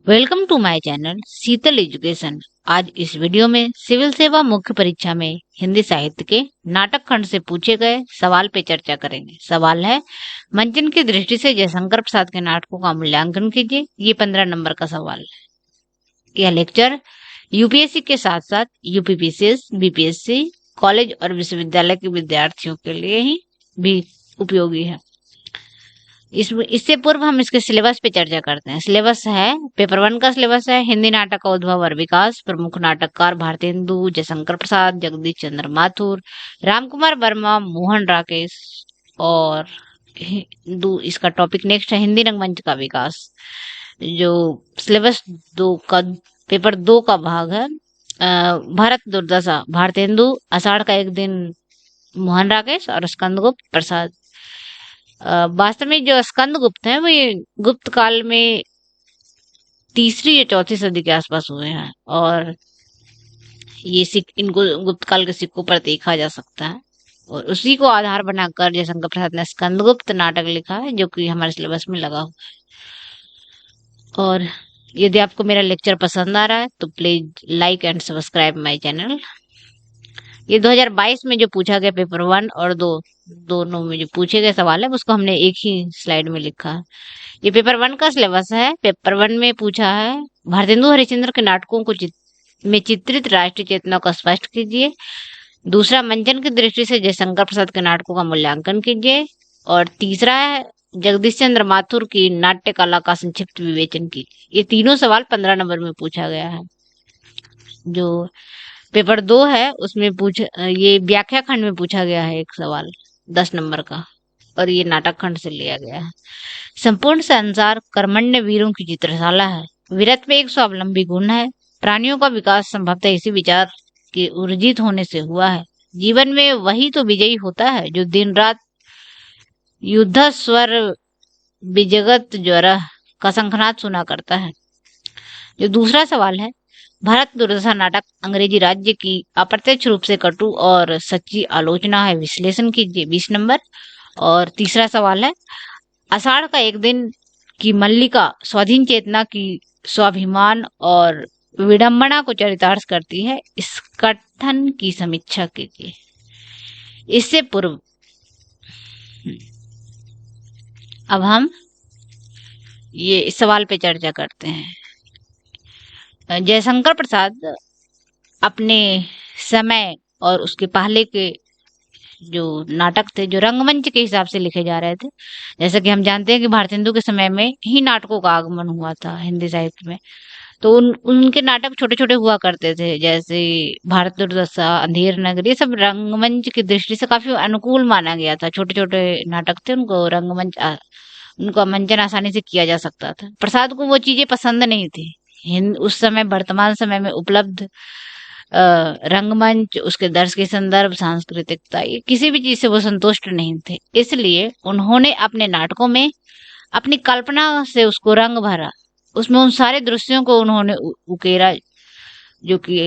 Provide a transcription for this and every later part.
Welcome to my channel Sheetal education. आज इस video में सिविल सेवा मुख्य परीक्षा में हिंदी साहित्य के नाटक खंड से पूछे गए सवाल पे चर्चा करेंगे। सवाल है, मंचन की दृष्टि से जयशंकर प्रसाद के नाटकों का मूल्यांकन कीजिए। ये 15 नंबर का सवाल है। यह लेक्चर यूपीएससी के साथ साथ यूपीपीसीएस, बीपीएससी, कॉलेज और विश्वविद्यालय के विद्यार्थियों के लिए ही भी उपयोगी है। इससे पूर्व हम इसके सिलेबस पे चर्चा करते हैं। सिलेबस है, पेपर 1 का सिलेबस है हिंदी नाटक का उद्भव और विकास, प्रमुख नाटककार भारतेंदु, जयशंकर प्रसाद, जगदीश चंद्र माथुर, रामकुमार वर्मा, मोहन राकेश। और इसका टॉपिक नेक्स्ट है हिंदी रंगमंच का विकास। जो सिलेबस 2 का पेपर 2 का भाग है भारत दुर्दशा, भारतेंदु, आषाढ़ का एक दिन, मोहन राकेश और स्कंदगुप्त प्रसाद। वास्तव में जो स्कंदगुप्त हैं वो ये गुप्त काल में 3री या 4थी सदी के आसपास हुए हैं और ये इनको गुप्त काल के सिक्कों पर देखा जा सकता है और उसी को आधार बनाकर जयशंकर प्रसाद ने स्कंदगुप्त नाटक लिखा है जो कि हमारे सिलेबस में लगा हुआ है। और यदि आपको मेरा लेक्चर पसंद आ रहा है तो please like and subscribe my channel. ये 2022 में जो पूछा गया पेपर 1 और 2 दोनों में जो पूछे गए सवाल है उसको हमने एक ही स्लाइड में लिखा है। ये पेपर 1 का सिलेबस है। पेपर 1 में पूछा है भारतेंदु हरिश्चंद्र के नाटकों को में चित्रित राष्ट्रीय चेतना को स्पष्ट कीजिए। दूसरा, मंचन की दृष्टि से जयशंकर प्रसाद के नाटकों का मूल्यांकन कीजिए। और तीसरा है जगदीश चंद्र माथुर की नाट्य कला का संक्षिप्त विवेचन कीजिए। ये तीनों सवाल 15 नंबर में पूछा गया है। जो पेपर 2 है उसमें ये व्याख्या खंड में पूछा गया है एक सवाल 10 नंबर का और ये नाटक खंड से लिया गया है। संपूर्ण संसार कर्मण्य वीरों की चित्रशाला है। वीरत्व में एक स्वावलंबी गुण है। प्राणियों का विकास संभवतः इसी विचार के ऊर्जित होने से हुआ है। जीवन में वही तो विजयी होता है जो दिन रात युद्ध स्वर विजगत ज्वर का शंखनाद सुना करता है। जो दूसरा सवाल है, भारत दुर्दशा नाटक अंग्रेजी राज्य की अप्रत्यक्ष रूप से कटु और सच्ची आलोचना है, विश्लेषण कीजिए, 20 नंबर। और तीसरा सवाल है, आषाढ़ का एक दिन की मल्लिका स्वाधीन चेतना की स्वाभिमान और विडंबना को चरितार्थ करती है, इस कथन की समीक्षा कीजिए। इससे पूर्व अब हम ये इस सवाल पे चर्चा करते हैं। जयशंकर प्रसाद अपने समय और उसके पहले के जो नाटक थे जो रंगमंच के हिसाब से लिखे जा रहे थे, जैसा कि हम जानते हैं कि भारतेंदु के समय में ही नाटकों का आगमन हुआ था हिंदी साहित्य में, तो उनके नाटक छोटे छोटे हुआ करते थे, जैसे भारत दुर्दशा, अंधेर नगरी, ये सब रंगमंच की दृष्टि से काफी अनुकूल माना गया था। छोटे छोटे नाटक थे, उनका मंचन आसानी से किया जा सकता था। प्रसाद को वो चीजें पसंद नहीं थी। उस समय वर्तमान समय में उपलब्ध रंगमंच, उसके दर्श के संदर्भ, सांस्कृतिकता, ये किसी भी चीज से वो संतुष्ट नहीं थे। इसलिए उन्होंने अपने नाटकों में अपनी कल्पना से उसको रंग भरा। उसमें उन सारे दृश्यों को उन्होंने उकेरा जो कि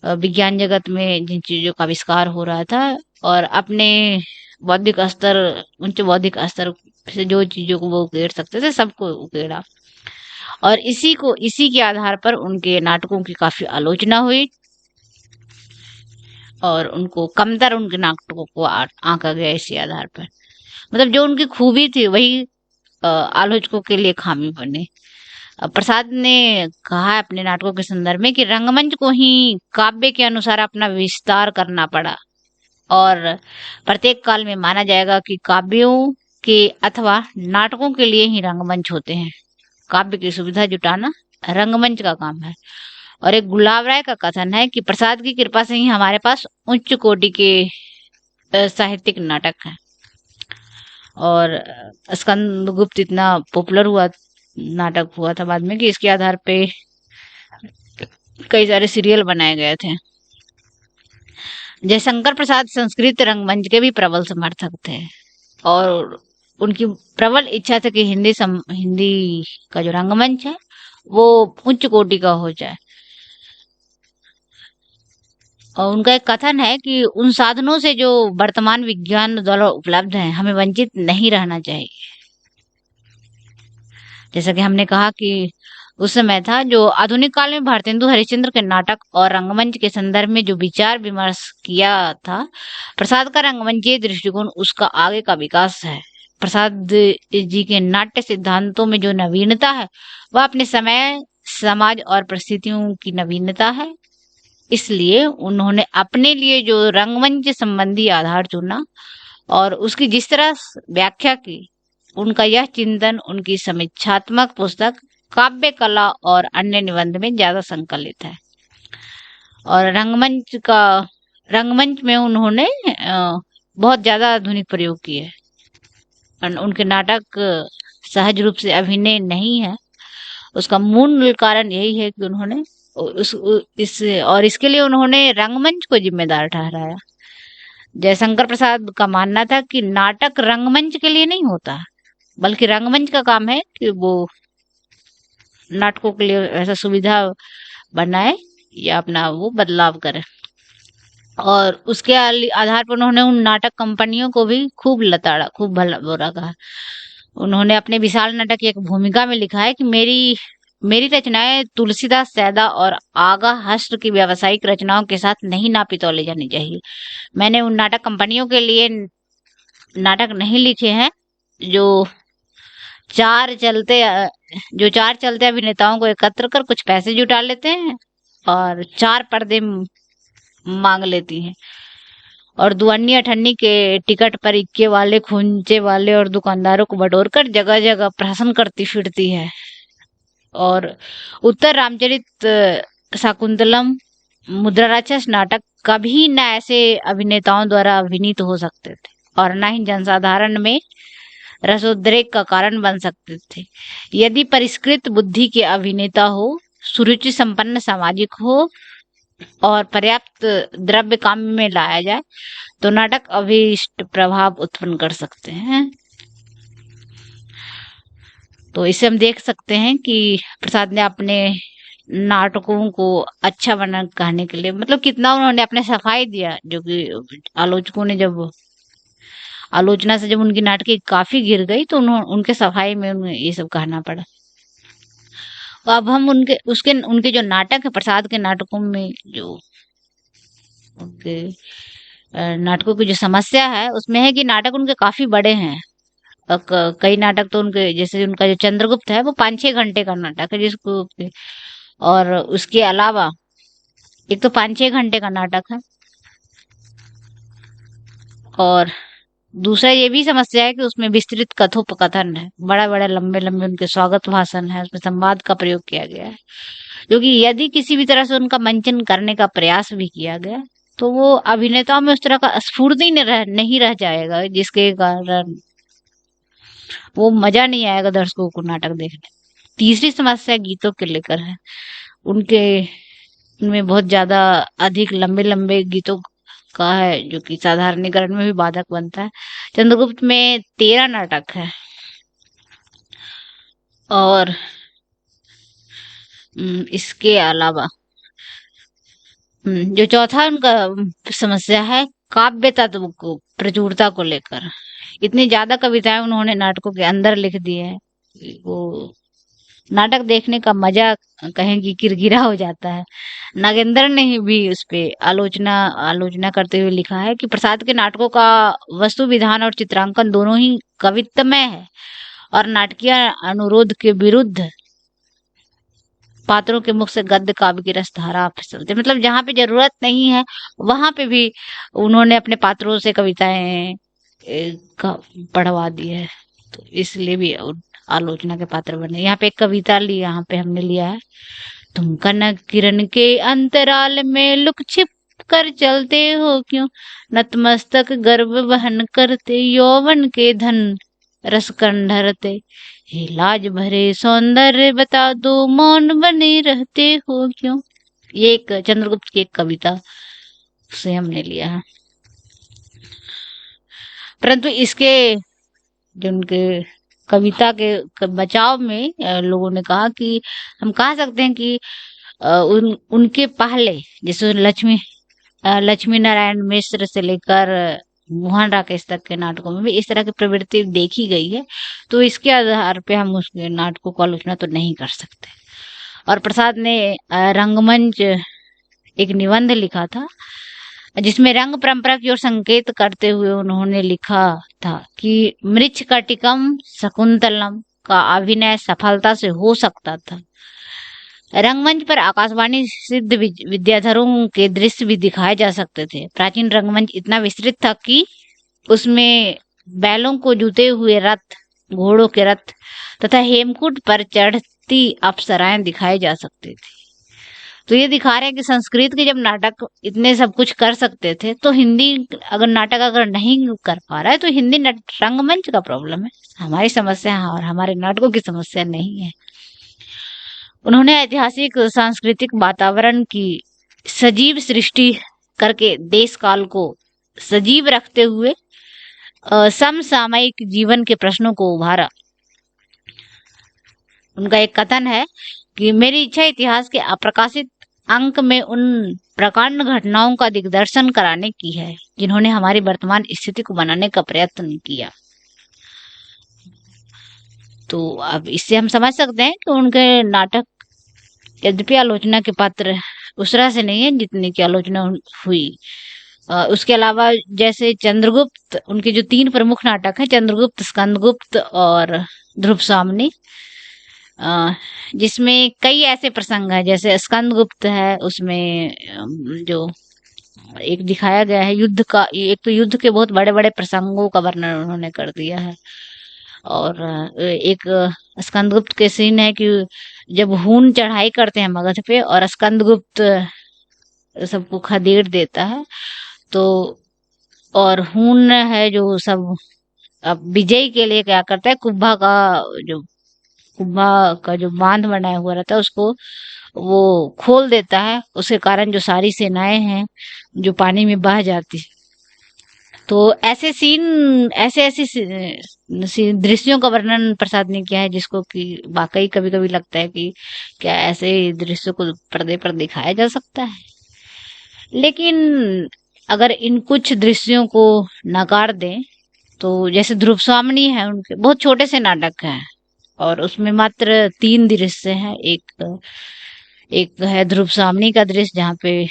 विज्ञान जगत में जिन चीजों का आविष्कार हो रहा था और अपने बौद्धिक स्तर, उच्च बौद्धिक स्तर से जो चीजों को वो उकेर सकते थे सबको उकेरा। और इसी के आधार पर उनके नाटकों की काफी आलोचना हुई और उनको कमतर उनके नाटकों को आंका गया इसी आधार पर। मतलब जो उनकी खूबी थी वही आलोचकों के लिए खामी बने। प्रसाद ने कहा है अपने नाटकों के संदर्भ में कि रंगमंच को ही काव्य के अनुसार अपना विस्तार करना पड़ा और प्रत्येक काल में माना जाएगा कि काव्यों के अथवा नाटकों के लिए ही रंगमंच होते हैं। काव्य की सुविधा जुटाना रंगमंच का काम है। और एक गुलाब राय का कथन है कि प्रसाद की कृपा से ही हमारे पास उच्च कोटि के साहित्यिक नाटक हैं। और स्कंदगुप्त इतना पॉपुलर नाटक हुआ था बाद में कि इसके आधार पे कई सारे सीरियल बनाए गए थे। जयशंकर प्रसाद संस्कृत रंगमंच के भी प्रबल समर्थक थे और उनकी प्रबल इच्छा थी कि हिंदी का जो रंगमंच है वो उच्च कोटि का हो जाए। और उनका एक कथन है कि उन साधनों से जो वर्तमान विज्ञान द्वारा उपलब्ध हैं हमें वंचित नहीं रहना चाहिए। जैसा कि हमने कहा कि उस समय था, जो आधुनिक काल में भारतेंदु हरिश्चंद्र के नाटक और रंगमंच के संदर्भ में जो विचार विमर्श किया था। प्रसाद का रंगमंचीय दृष्टिकोण उसका आगे का विकास है। प्रसाद जी के नाट्य सिद्धांतों में जो नवीनता है वह अपने समय, समाज और परिस्थितियों की नवीनता है। इसलिए उन्होंने अपने लिए जो रंगमंच संबंधी आधार चुना और उसकी जिस तरह व्याख्या की, उनका यह चिंतन उनकी समीक्षात्मक पुस्तक काव्य कला और अन्य निबंध में ज्यादा संकलित है। और रंगमंच में उन्होंने बहुत ज्यादा आधुनिक प्रयोग किए। उनके नाटक सहज रूप से अभिनय नहीं है। उसका मूल कारण यही है कि उन्होंने इसके लिए उन्होंने रंगमंच को जिम्मेदार ठहराया। जयशंकर प्रसाद का मानना था कि नाटक रंगमंच के लिए नहीं होता, बल्कि रंगमंच का काम है कि वो नाटकों के लिए ऐसा सुविधा बनाए या अपना वो बदलाव करे। और उसके आधार पर उन्होंने उन नाटक कंपनियों को भी खूब लताड़ा, खूब भला बुरा कहा। उन्होंने अपने विशाल नाटक की एक भूमिका में लिखा है कि मेरी रचनाएं तुलसीदास, सैदा और आगा हस्त की व्यावसायिक रचनाओं के साथ नहीं नापी तौले जानी चाहिए। मैंने उन नाटक कंपनियों के लिए नाटक नहीं लिखे हैं जो चार चलते अभिनेताओं को एकत्र कर कुछ पैसे जुटा लेते हैं और 4 पर्दे मांग लेती हैं और दुअन्नी अठन्नी के टिकट पर इक्के वाले, खूंचे वाले और दुकानदारों को बटोर कर जगह जगह प्रहसन करती फिरती है। और उत्तर रामचरित, शाकुंतलम, मुद्राराक्षस नाटक कभी न ऐसे अभिनेताओं द्वारा अभिनीत हो सकते थे और न ही जनसाधारण में रसोद्रेक का कारण बन सकते थे। यदि परिष्कृत बुद्धि के अभिनेता हो, सुरुचि संपन्न सामाजिक हो और पर्याप्त द्रव्य काम में लाया जाए तो नाटक अभीष्ट प्रभाव उत्पन्न कर सकते हैं। तो इसे हम देख सकते हैं कि प्रसाद ने अपने नाटकों को अच्छा बना कहने के लिए मतलब कितना उन्होंने अपने सफाई दिया, जो कि आलोचकों ने जब आलोचना से जब उनकी नाटकी काफी गिर गई तो उनके सफाई में उन्हें ये सब कहना पड़ा। तो अब हम उनके जो नाटक है, प्रसाद के नाटकों में जो उनके नाटकों की जो समस्या है उसमें है कि नाटक उनके काफी बड़े हैं। कई नाटक तो उनके, जैसे उनका जो चंद्रगुप्त है वो 5-6 घंटे का नाटक है जिसको, और उसके अलावा एक तो 5-6 घंटे का नाटक है और दूसरा ये भी समस्या है कि उसमें विस्तृत कथोपकथन है, बड़ा बड़ा लंबे लंबे उनके स्वागत भाषण है, उसमें संवाद का प्रयोग किया गया है, क्योंकि यदि किसी भी तरह से उनका मंचन करने का प्रयास भी किया गया तो वो अभिनेताओं में उस तरह का स्फूर्ति नहीं रह जाएगा, जिसके कारण वो मजा नहीं आएगा दर्शकों को नाटक देखने। तीसरी समस्या गीतों के लेकर है। उनमें बहुत ज्यादा अधिक लंबे लंबे गीतों का है, जो कि साधारणीकरण में भी बाधक बनता है। चंद्रगुप्त में 13 नाटक है और इसके अलावा जो चौथा उनका समस्या है काव्य तत्व को, प्रचुरता को लेकर। इतनी ज्यादा कविताएं उन्होंने नाटकों के अंदर लिख दी है, वो नाटक देखने का मजा कहें कि किरकिरा हो जाता है। नागेंद्र ने भी उस पे आलोचना करते हुए लिखा है कि प्रसाद के नाटकों का वस्तु विधान और चित्रांकन दोनों ही कवित्वमय है और नाटकीय अनुरोध के विरुद्ध पात्रों के मुख से गद्य काव्य की रसधारा फिसलते, मतलब जहाँ पे जरूरत नहीं है वहां पे भी उन्होंने अपने पात्रों से कविताएं पढ़वा दी है, तो इसलिए भी आलोचना के पात्र बने। यहाँ पे एक कविता यहाँ पे हमने लिया है, तुम कनक किरण के अंतराल में लुक छिप कर चलते हो क्यों, नतमस्तक गर्व वहन करते यौवन के धन रस कंढरते, हे लाज भरे सौंदर्य बता दो मौन बने रहते हो क्यों। ये एक चंद्रगुप्त की एक कविता से हमने लिया है। परंतु इसके जो उनके कविता के बचाव में लोगों ने कहा कि हम कह सकते हैं कि उनके पहले जैसे लक्ष्मी नारायण मिश्र से लेकर मोहन राकेश तक के नाटकों में भी इस तरह की प्रवृत्ति देखी गई है, तो इसके आधार पे हम उसके नाटकों को आलोचना तो नहीं कर सकते। और प्रसाद ने रंगमंच एक निबंध लिखा था, जिसमें रंग परंपरा की ओर संकेत करते हुए उन्होंने लिखा था कि मृच्छकटिकम शकुंतलम का अभिनय सफलता से हो सकता था। रंगमंच पर आकाशवाणी सिद्ध विद्याधरों के दृश्य भी दिखाए जा सकते थे। प्राचीन रंगमंच इतना विस्तृत था कि उसमें बैलों को जुते हुए रथ, घोड़ों के रथ तथा हेमकूट पर चढ़ती अप्सराएं दिखाई जा सकती थी। तो ये दिखा रहे हैं कि संस्कृत के जब नाटक इतने सब कुछ कर सकते थे, तो हिंदी अगर नाटक अगर नहीं कर पा रहा है तो हिंदी रंगमंच का प्रॉब्लम है, हमारी समस्या है और हमारे नाटकों की समस्या नहीं है। उन्होंने ऐतिहासिक सांस्कृतिक वातावरण की सजीव सृष्टि करके देश काल को सजीव रखते हुए समसामयिक जीवन के प्रश्नों को उभारा। उनका एक कथन है कि मेरी इच्छा इतिहास के अप्रकाशित अंक में उन प्रकांड घटनाओं का दिग्दर्शन कराने की है जिन्होंने हमारी वर्तमान स्थिति को बनाने का प्रयत्न किया। तो अब इससे हम समझ सकते हैं कि उनके नाटक यद्यपि आलोचना के पात्र उस तरह से नहीं है जितनी की आलोचना हुई। उसके अलावा जैसे चंद्रगुप्त, उनके जो 3 प्रमुख नाटक हैं, चंद्रगुप्त, स्कंदगुप्त और ध्रुवसाम्नी, जिसमें कई ऐसे प्रसंग हैं। जैसे स्कंदगुप्त है, उसमें जो एक दिखाया गया है युद्ध का, एक तो युद्ध के बहुत बड़े बड़े प्रसंगों का वर्णन उन्होंने कर दिया है। और एक स्कंदगुप्त के सीन है कि जब हून चढ़ाई करते हैं मगध पे और स्कंदगुप्त सबको खदेड़ देता है, तो और हून है जो सब अब विजय के लिए क्या करता है, कुब्भा का जो बांध बनाया हुआ रहता है उसको वो खोल देता है। उसके कारण जो सारी सेनाएं हैं जो पानी में बह जाती। तो ऐसे सीन, ऐसे दृश्यों का वर्णन प्रसाद ने किया है जिसको कि वाकई कभी कभी लगता है कि क्या ऐसे दृश्यों को पर्दे पर दिखाया जा सकता है। लेकिन अगर इन कुछ दृश्यों को नकार दें तो जैसे ध्रुवसाम्नी है, उनके बहुत छोटे से नाटक हैं और उसमें मात्र 3 दृश्य हैं। एक है ध्रुवसाम्नी का दृश्य जहाँ पे,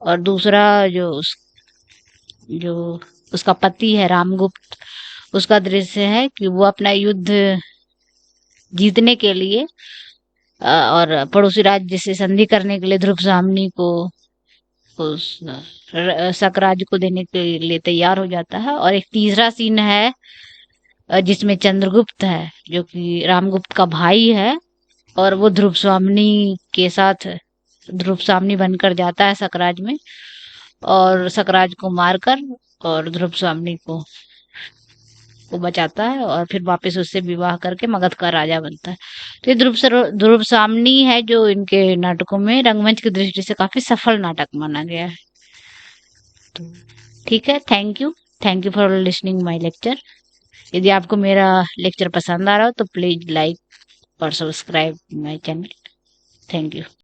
और दूसरा जो उसका पति है रामगुप्त, उसका दृश्य है कि वो अपना युद्ध जीतने के लिए और पड़ोसी राज्य से संधि करने के लिए ध्रुवसाम्नी को उस शक राज्य को देने के लिए तैयार हो जाता है। और एक तीसरा सीन है जिसमें चंद्रगुप्त है जो कि रामगुप्त का भाई है और वो ध्रुवसाम्नी के साथ ध्रुवसाम्नी बनकर जाता है सकराज में और सकराज को मारकर और ध्रुवसाम्नी को बचाता है और फिर वापस उससे विवाह करके मगध का राजा बनता है। तो ये ध्रुवसाम्नी है जो इनके नाटकों में रंगमंच की दृष्टि से काफी सफल नाटक माना गया है। तो ठीक है, thank you for listening my lecture. यदि आपको मेरा लेक्चर पसंद आ रहा हो तो प्लीज लाइक और subscribe my channel. Thank you.